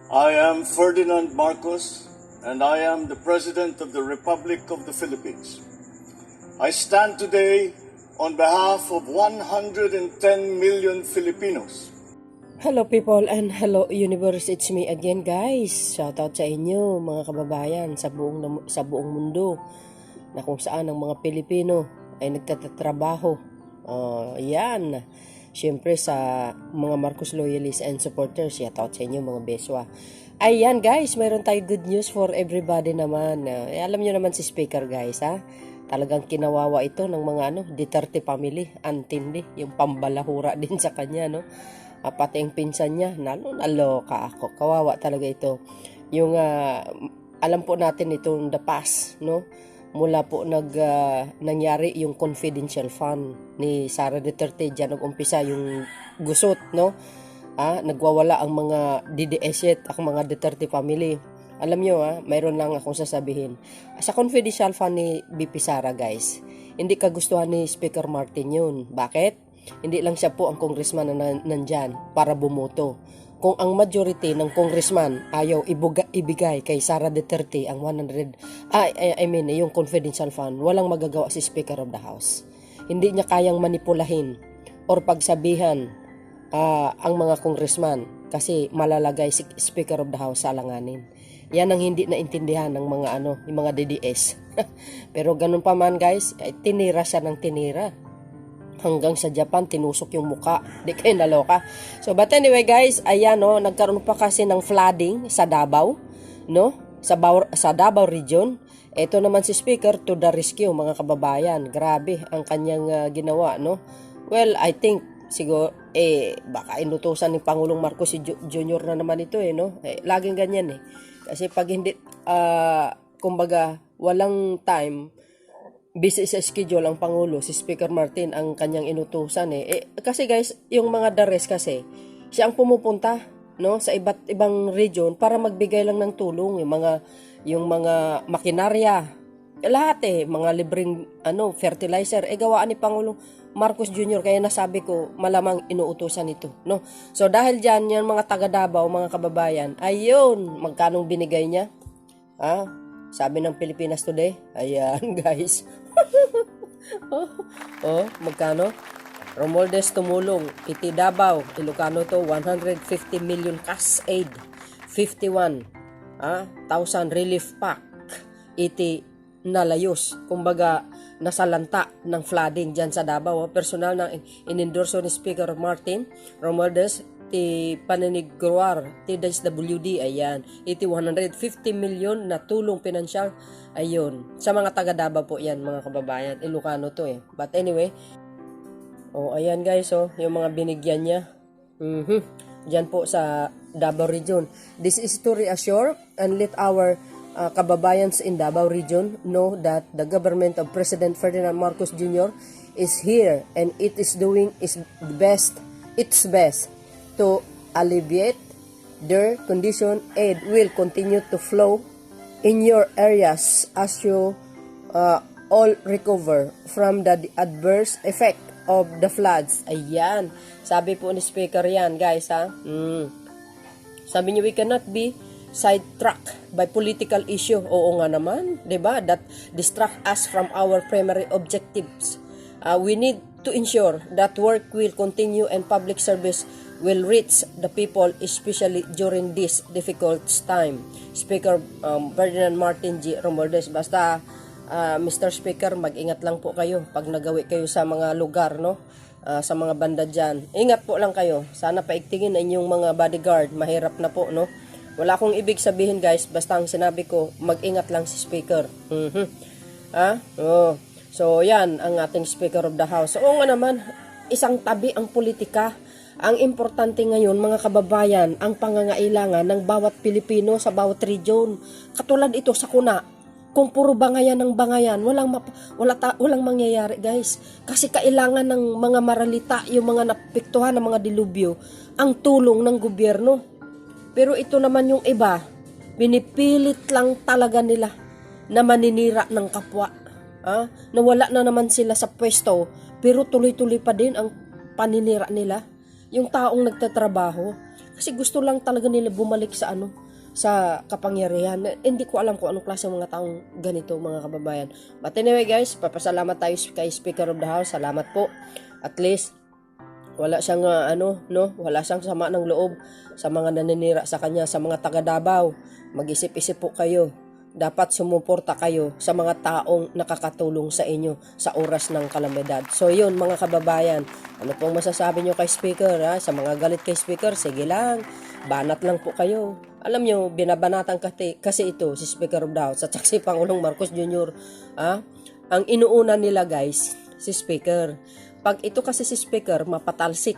I am Ferdinand Marcos, and I am the President of the Republic of the Philippines. I stand today on behalf of 110 million Filipinos. Hello people and hello universe, it's me again guys. Shoutout sa inyo mga kababayan sa buong mundo na kung saan ang mga Pilipino ay nagtatrabaho. Yan. Siyempre sa mga Marcos loyalists and supporters, shoutout sa inyo mga beswa. Ayan guys, mayroon tayo good news for everybody naman. Alam nyo naman si Speaker guys ha. Talagang kinawawa ito ng mga Duterte family, antindi, yung pambalahura din sa kanya pati ang pinsan niya, naloka ako. Kawawa talaga ito. Yung alam po natin itong the past, mula po nangyari yung confidential fund ni Sara Duterte, diyan nag-umpisa yung gusot, nagwawala ang mga DDS ang mga Duterte family. Alam nyo mayroon lang akong sasabihin. Sa confidential fund ni BP Sara guys, hindi kagustuhan ni Speaker Martin yun. Bakit? Hindi lang siya po ang congressman na nandyan para bumoto. Kung ang majority ng congressman ayaw ibigay kay Sara Duterte ang 100, yung confidential fund, walang magagawa si Speaker of the House. Hindi niya kayang manipulahin or pagsabihan ang mga congressman kasi malalagay si Speaker of the House sa alanganin. Yan ang hindi naintindihan ng mga yung mga DDS. Pero ganun pa man guys, tinira siya ng tinira. Hanggang sa Japan, tinusok yung muka. Di kayo naloka. So, but anyway guys, ayan nagkaroon pa kasi ng flooding sa Davao, sa Davao region. Ito naman si Speaker to the rescue, mga kababayan. Grabe ang kanyang ginawa, Well, I think, siguro, baka inutusan ni Pangulong Marcos Jr. na naman ito, laging ganyan, Kasi pag hindi, kumbaga, walang time, busy sa schedule ang Pangulo, si Speaker Martin ang kanyang inutusan kasi guys, yung mga dares kasi, siya ang pumupunta, sa iba't ibang region para magbigay lang ng tulong, yung mga makinarya, lahat mga libreng fertilizer, gawaan ni Pangulo Marcos Jr. Kaya nasabi ko, malamang inuutusan ito, So dahil dyan, yung mga taga Davao, mga kababayan, ayun, magkanong binigay niya? Sabi ng Pilipinas Today, ayan guys. Magkano? Romualdez tumulong, iti Davao, Ilocano to, 150 million cash aid, 51,000 relief pack, iti nalayos, kumbaga nasalanta ng flooding dyan sa Davao. Personal na inendorso ni Speaker Martin Romualdez ti paninigruar ti DSWD, ayan, iti 150 million na tulong pinansyal, ayun, sa mga taga Davao po yan mga kababayan, Ilocano to but anyway, ayan guys, yung mga binigyan niya, dyan po sa Davao region. This is to reassure and let our kababayans in Davao region know that the government of President Ferdinand Marcos Jr. is here and it is doing its best to alleviate their condition. Aid will continue to flow in your areas as you all recover from the adverse effect of the floods. Ayan, sabi po ni Speaker yan guys Sabi niyo, we cannot be sidetracked by political issue. Oo nga naman, diba? That distract us from our primary objectives. We need to ensure that work will continue and public service will reach the people, especially during this difficult time. Speaker Ferdinand Martin G. Romualdez. Basta, Mr. Speaker, mag-ingat lang po kayo pag nagawi kayo sa mga lugar, sa mga banda dyan. Ingat po lang kayo. Sana paigtingin na inyong mga bodyguard. Mahirap na po, Wala akong ibig sabihin, guys. Basta ang sinabi ko, mag-ingat lang si Speaker. So, yan ang ating Speaker of the House. Oo nga naman, isang tabi ang politika. Ang importante ngayon, mga kababayan, ang pangangailangan ng bawat Pilipino sa bawat region. Katulad ito sa Kuna. Kung puro bangayan ng bangayan, walang mangyayari guys. Kasi kailangan ng mga maralita, yung mga napiktuhan ng mga dilubyo, ang tulong ng gobyerno. Pero ito naman yung iba, binipilit lang talaga nila na maninira ng kapwa. Nawala na naman sila sa pwesto, pero tuloy-tuloy pa din ang paninira nila. Yung taong nagtatrabaho, Kasi gusto lang talaga nila bumalik sa sa kapangyarihan. Hindi ko alam kung anong klase ng mga taong ganito, mga kababayan. But anyway guys, papasalamat tayo kay Speaker of the House. Salamat po. At least wala siyang wala siyang sama ng loob sa mga naninira sa kanya, sa mga taga Davao. Mag-isip-isip po kayo. Dapat sumuporta kayo sa mga taong nakakatulong sa inyo sa oras ng kalamidad. So yun mga kababayan, ano pong masasabi nyo kay Speaker? Ha? Sa mga galit kay Speaker, sige lang, banat lang po kayo. Alam nyo, binabanatan kasi ito si Speaker of the House at si Pangulong Marcos Jr. Ha? Ang inuuna nila guys, si Speaker. Pag ito kasi si Speaker, mapatalsik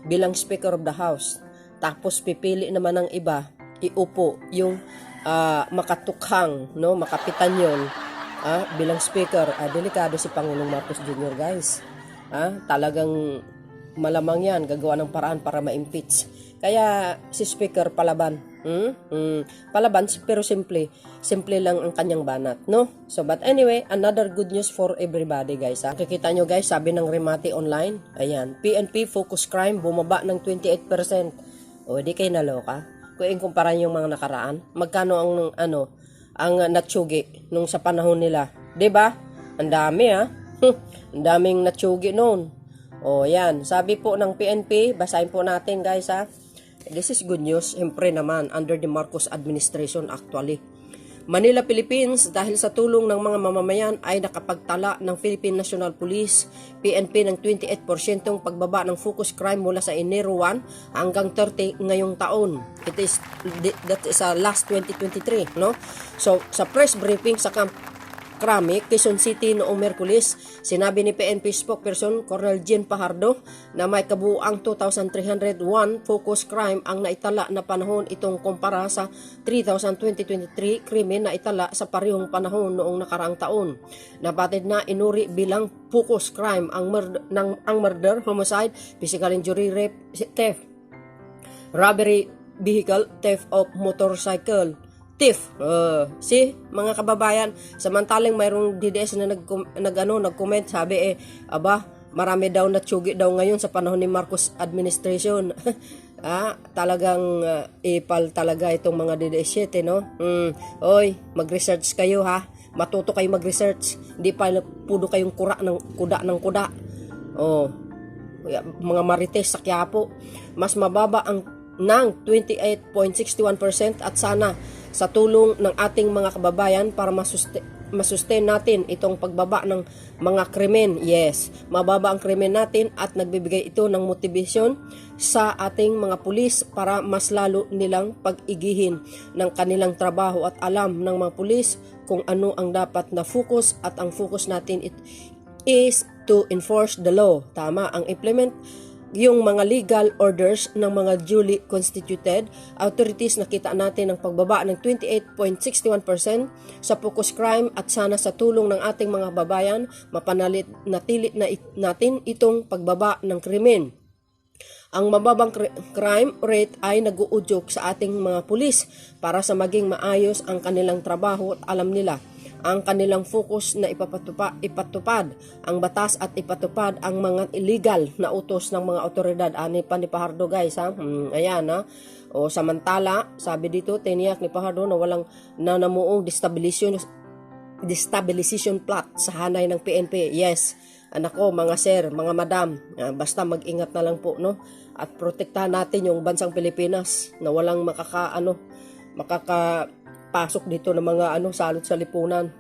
bilang Speaker of the House. Tapos pipili naman ng iba, iupo yung makatukhang, no, makapitan yun bilang Speaker. Delikado si Pangulong Marcos Jr. guys. Talagang malamang yan, gagawa ng paraan para ma-impeach. Kaya si Speaker palaban. Palaban pero simple lang ang kanyang banat, no? So but anyway, another good news for everybody guys. Kikita nyo guys, sabi ng Remate Online, ayan, PNP focus crime bumaba ng 28%. O di kayo naloka. Kung ikumpara yung mga nakaraan, magkano ang natsugi nung sa panahon nila, 'di ba? Ang dami ang daming natsugi noon. O yan, sabi po ng PNP, basahin po natin guys This is good news, siyempre naman, under the Marcos administration actually. Manila, Philippines, dahil sa tulong ng mga mamamayan ay nakapagtala ng Philippine National Police, PNP ng 28% pagbaba ng focus crime mula sa Enero 1 hanggang 30 ngayong taon. That is last 2023, no? So, sa press briefing sa Camp Crame, Quezon City noong Merkulis, sinabi ni PNP spokesperson Colonel Jean Pajardo na may kabuuang 2,301 focus crime ang naitala na panahon itong kumpara sa 3,2023 krimen na itala sa parehong panahon noong nakaraang taon. Nabatid na inuri bilang focus crime ang murder, homicide, physical injury, rape, theft, robbery, vehicle, theft of motorcycle, thief. Mga kababayan, samantalang mayroong DDS na nag-comment, sabi marami daw na tsugi daw ngayon sa panahon ni Marcos administration. Talagang ipal talaga itong mga DDS 7, no? Oy, mag-research kayo matuto kayo mag-research. Hindi pa pudo kayong kuda ng kuda. Mga marites sa Quiapo, mas mababa ng 28.61% at sana sa tulong ng ating mga kababayan para masustain natin itong pagbaba ng mga krimen. Yes, mababa ang krimen natin at nagbibigay ito ng motivasyon sa ating mga pulis para mas lalo nilang pag-igihin ng kanilang trabaho at alam ng mga pulis kung ano ang dapat na focus, at ang focus natin is to enforce the law. Tama, ang implement yung mga legal orders ng mga duly constituted authorities. Nakita natin ang pagbaba ng 28.61% sa focus crime at sana sa tulong ng ating mga babayan natili natin itong pagbaba ng krimen. Ang mababang crime rate ay nag-uudyok sa ating mga pulis para sa maging maayos ang kanilang trabaho at alam nila ang kanilang focus na ipatupad ang batas at ipatupad ang mga illegal na utos ng mga otoridad. Ani pa ni Pajardo guys ayan O samantala, sabi dito, tiniyak ni Pajardo na walang namuong destabilization plot sa hanay ng PNP. Yes, anak ko, mga sir, mga madam, basta mag-ingat na lang po, no? At protektahan natin yung bansang Pilipinas na walang makakapasok dito ng mga salot sa lipunan.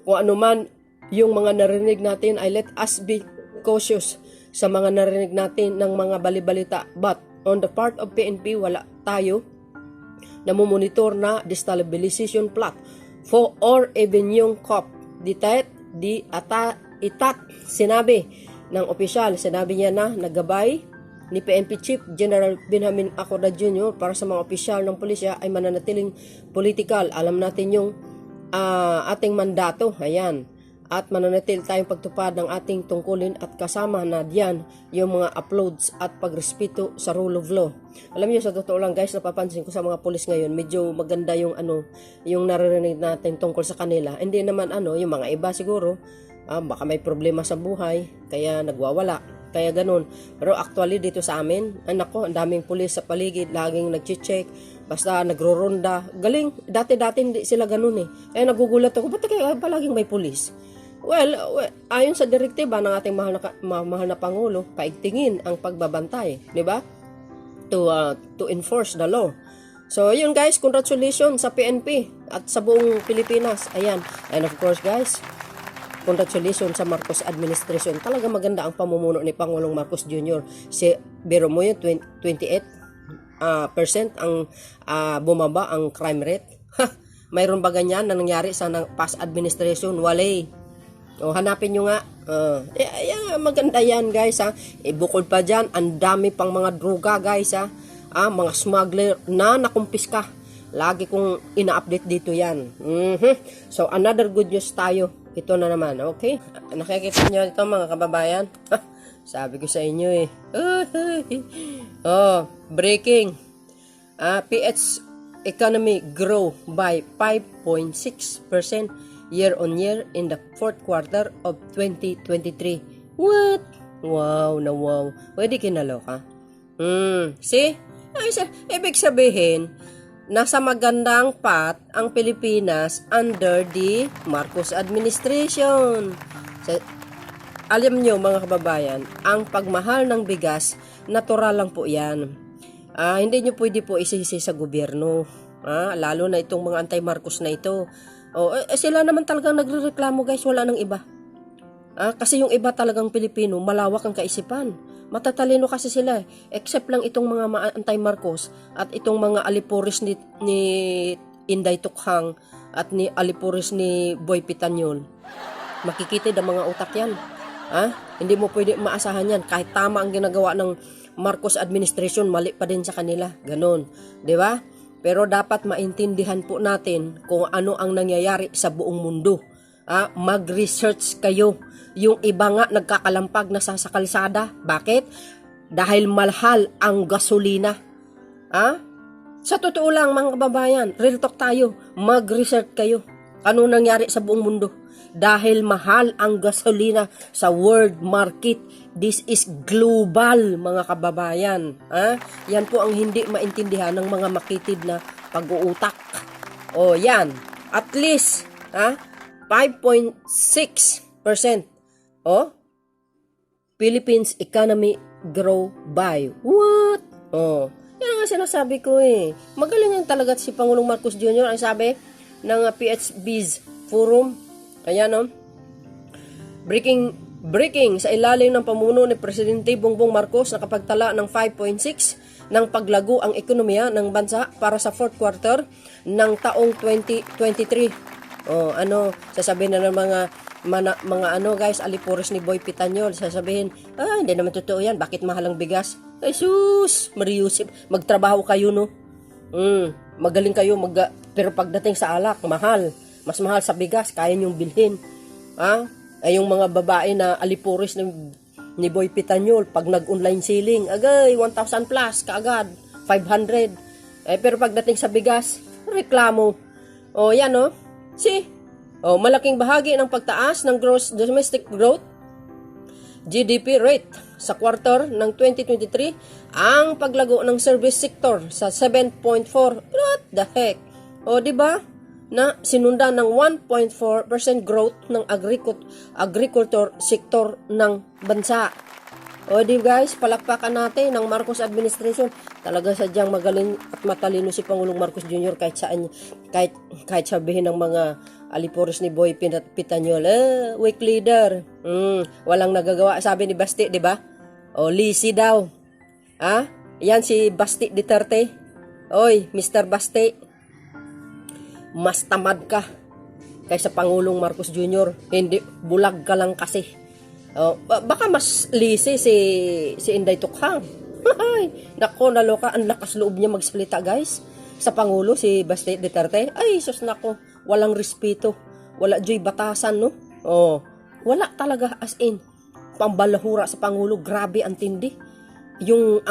Kung ano man yung mga narinig natin ay let us be cautious sa mga narinig natin ng mga balibalita. But on the part of PNP, wala tayo na monitor na destabilization plot or even yung COP. Itat sinabi ng opisyal, sinabi niya na naggabay ni PNP Chief General Benjamin Acosta Jr. para sa mga opisyal ng pulisya ay mananatiling political. Alam natin yung ating mandato, ayan, at mananatil tayong pagtupad ng ating tungkulin at kasama na diyan yung mga uploads at pagrespeto sa rule of law. Alam niyo, sa totoo lang guys, napapansin ko sa mga pulis ngayon, medyo maganda yung yung naririnig natin tungkol sa kanila. Hindi naman yung mga iba siguro Baka may problema sa buhay, kaya nagwawala. Kaya ganun. Pero actually dito sa amin, anak ko, ang daming pulis sa paligid, laging nag-check, basta nagro-ronda. Galing, dati-dati hindi sila ganun eh. Kaya nagugulat ako, ba't kaya palaging may pulis? Well, ayon sa direktiba ng ating mahal na Pangulo, paigtingin ang pagbabantay, di ba? To enforce the law. So, yun guys, congratulations sa PNP at sa buong Pilipinas. Ayan. And of course guys, congratulations sa Marcos administration. Talaga maganda ang pamumuno ni Pangulong Marcos Jr. Biro mo yun, 28% ang bumaba ang crime rate. Mayroon ba ganyan na nangyari sa past administration? Wale. Hanapin nyo nga. Maganda yan guys ha. Bukod pa dyan, ang dami pang mga droga guys ha. Mga smuggler na nakumpiska. Lagi kong ina-update dito yan. So another good news tayo. Ito na naman, okay? Nakikita nyo ito mga kababayan? Sabi ko sa inyo eh. Breaking. PH economy grow by 5.6% year-on-year in the fourth quarter of 2023. What? Wow na wow. Pwede kinaloka. See? Ibig sabihin, nasa magandang path ang Pilipinas under the Marcos administration. Alam nyo mga kababayan, ang pagmahal ng bigas, natural lang po yan. Hindi nyo pwede po isisi sa gobyerno. Lalo na itong mga anti-Marcos na ito. Sila naman talagang nagrereklamo guys, wala nang iba. Kasi yung iba talagang Pilipino, malawak ang kaisipan. Matatalino kasi sila. Except lang itong mga anti-Marcos at itong mga alipuris ni Inday Tukhang at ni alipuris ni Boy Pitanyol. Makikitid ang mga utak yan. Hindi mo pwede maasahan yan. Kahit tama ang ginagawa ng Marcos administration, mali pa din sa kanila. Ganon. Di ba? Pero dapat maintindihan po natin kung ano ang nangyayari sa buong mundo. Mag-research kayo. Yung iba nga nagkakalampag na sa kalsada. Bakit? Dahil mahal ang gasolina. Sa totoo lang mga kababayan, real talk tayo, mag-research kayo. Ano nangyari sa buong mundo? Dahil mahal ang gasolina sa world market. This is global mga kababayan. Yan po ang hindi maintindihan ng mga makitid na pag-uutak. Yan. At least 5.6%. Philippines economy grow by what? Yan ang sinasabi ko eh. Magaling ang talaga si Pangulong Marcos Jr. Ang sabi ng PHB's forum. Ayan breaking sa ilalim ng pamuno ni Presidente Bongbong Marcos na kapagtala ng 5.6 ng paglago ang ekonomiya ng bansa para sa fourth quarter ng taong 2023. Sasabihin na ng mga guys, alipuris ni Boy Pitanyol, sasabihin, hindi naman totoo yan, bakit mahal ang bigas? Ay sus, Mariusip, magtrabaho kayo no. Magaling kayo, pero pagdating sa alak, mahal. Mas mahal sa bigas, kaya nyong bilhin. Ay yung mga babae na alipuris ni Boy Pitanyol, pag nag-online selling, agay, 1,000 plus, kaagad, 500. Pero pagdating sa bigas, reklamo. Yan See? Malaking bahagi ng pagtaas ng gross domestic growth, GDP rate sa quarter ng 2023, ang paglago ng service sector sa 7.4. What the heck? Di ba? Na sinundan ng 1.4% growth ng agriculture sector ng bansa. Di guys, palakpakan natin ng Marcos administration. Talaga sadyang magaling at matalino si Pangulong Marcos Jr. kahit sabihin ng mga alipuris ni Boy Pitanyol, weak leader. Walang nagagawa, sabi ni Basti, di ba? Lisi daw. Yan si Basti Duterte. Oy, Mr. Basti, mas tamad ka kaysa Pangulong Marcos Jr. Hindi, bulag ka lang kasi. Baka mas lisi si Inday Tukhang. Nako, naloka, ang lakas loob niya magsalita guys. Sa Pangulo, si Basti Duterte. Ay, sus nako, walang respeto. Wala joy batasan, no? Wala talaga as in. Pambalahura sa Pangulo, grabe ang tindi. yung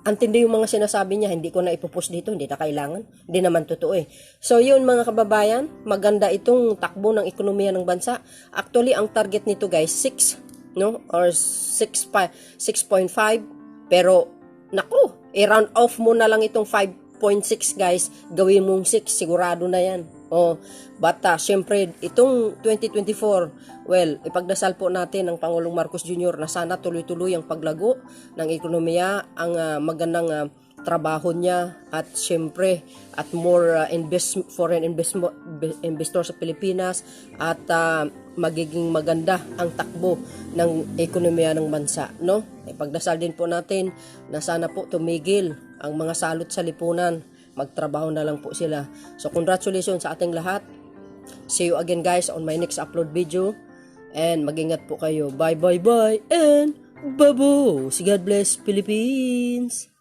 antindi yung mga sinasabi niya, hindi ko na ipopost dito, hindi na kailangan, hindi naman totoo eh. So yun mga kababayan, maganda itong takbo ng ekonomiya ng bansa. Actually ang target nito guys 6, no, or 6.5, pero naku, i-round off mo na lang itong 5.6 guys, gawin mong 6, sigurado na yan. Bata, syempre, itong 2024, well, ipagdasal po natin ng Pangulong Marcos Jr. na sana tuloy-tuloy ang paglago ng ekonomiya, ang magandang trabaho niya, at syempre, at more foreign investor sa Pilipinas, at magiging maganda ang takbo ng ekonomiya ng bansa, no? Ipagdasal din po natin na sana po tumigil ang mga salot sa lipunan, magtrabaho na lang po sila. So congratulations sa ating lahat. See you again guys on my next upload video, and mag-ingat po kayo. Bye and babo. God bless Philippines.